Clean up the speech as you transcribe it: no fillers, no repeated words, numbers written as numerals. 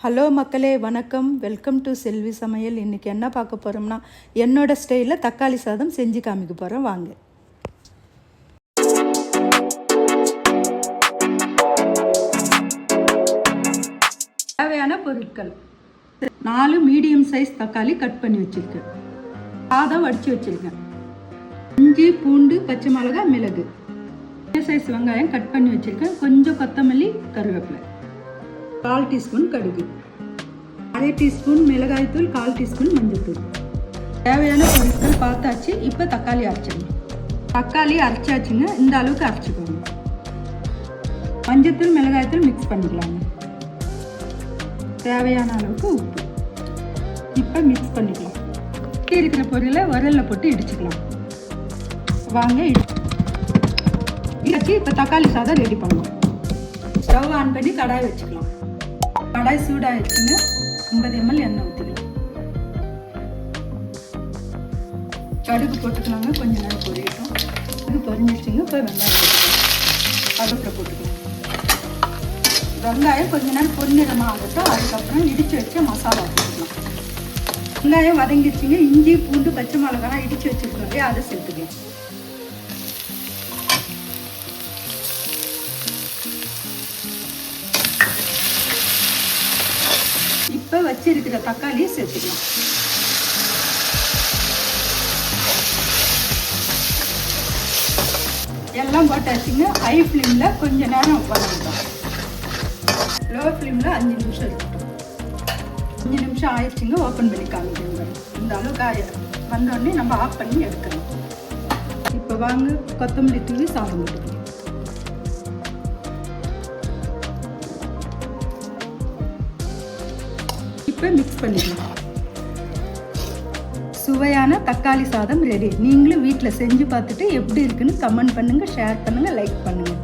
Hello மக்களே, வணக்கம். Welcome to செல்வி சமையல். இன்றைக்கி என்ன பார்க்க போகிறோம்னா, என்னோட ஸ்டைலில் தக்காளி சாதம் செஞ்சு காமிக்க போகிறோம். வாங்க. தேவையான பொருட்கள்: 4 மீடியம் சைஸ் தக்காளி கட் பண்ணி வச்சுருக்கேன். சாதம் வடித்து வச்சுருக்கேன். இஞ்சி, பூண்டு, பச்சை மிளகாய், மிளகு. சைஸ் வெங்காயம் கட் பண்ணி வச்சுருக்கேன். கொஞ்சம் கொத்தமல்லி, கருவேப்பிலை. 1/4 டீஸ்பூன் கடுகு, 1/2 டீஸ்பூன் மிளகாய்த்தூள், 1/4 டீஸ்பூன் மஞ்சள்தூள். தேவையான பொருட்கள் பார்த்தாச்சு. இப்போ தக்காளி அரைச்சிடணும். தக்காளி அரைச்சாச்சுங்க. இந்த அளவுக்கு அரைச்சிக்கோங்க. மஞ்சள்தூள், மிளகாய்த்தூள் மிக்ஸ் பண்ணிக்கலாங்க. தேவையான அளவுக்கு உப்பு. இப்போ மிக்ஸ் பண்ணிக்கலாம். இருக்கிற பொருளை உரலில் போட்டு இடிச்சுக்கலாம். வாங்க இடிச்சு இப்போ தக்காளி சாதம் ரெடி பண்ணலாம். ஸ்டவ் ஆன் பண்ணி கடாய் வச்சுக்கலாம். கடாய் சூடாகிடுச்சுங்க. 50 ml எண்ணெய் ஊற்றிக்கலாம். கடுகு போட்டுக்கலாங்க. கொஞ்ச நேரம் பொரியட்டும். இது பொரிஞ்சிச்சுங்க. இப்போ வெங்காயம் கருவேப்பிலை போட்டுக்கலாம். வெங்காயம் கொஞ்ச நேரம் பொன்னிறமாக ஆகட்டும். அதுக்கப்புறம் இடித்து வச்ச மசாலா போட்டுக்கலாம். வெங்காயம் வதங்கிடுச்சுங்க. இஞ்சி, பூண்டு, பச்சை மிளகாய் இடித்து வச்சுருக்கோம் இல்லையா, அதை சேர்த்துக்கலாம். இப்போ வச்சிருக்கிற தக்காளியை சேர்த்துக்கலாம். எல்லாம் போட்டாச்சுங்க. ஹை ஃப்ளேமில் கொஞ்ச நேரம் வதக்கிட்டோம். லோ ஃப்ளேமில் 5 நிமிஷம் இருக்கட்டும். 5 நிமிஷம் ஆயிடுச்சுங்க. ஓப்பன் பண்ணி காமிக்கணும். இந்த அளவுக்கு வந்தோடனே நம்ம ஆஃப் பண்ணி எடுக்கணும். இப்போ வாங்க கொத்தமல்லி தூவி சாதம் போட்டுக்கலாம். இப்போ மிக்ஸ் பண்ணிக்கலாம். சுவையான தக்காளி சாதம் ரெடி. நீங்களும் வீட்டில் செஞ்சு பார்த்துட்டு எப்படி இருக்குன்னு கமெண்ட் பண்ணுங்கள், ஷேர் பண்ணுங்கள், லைக் பண்ணுங்கள்.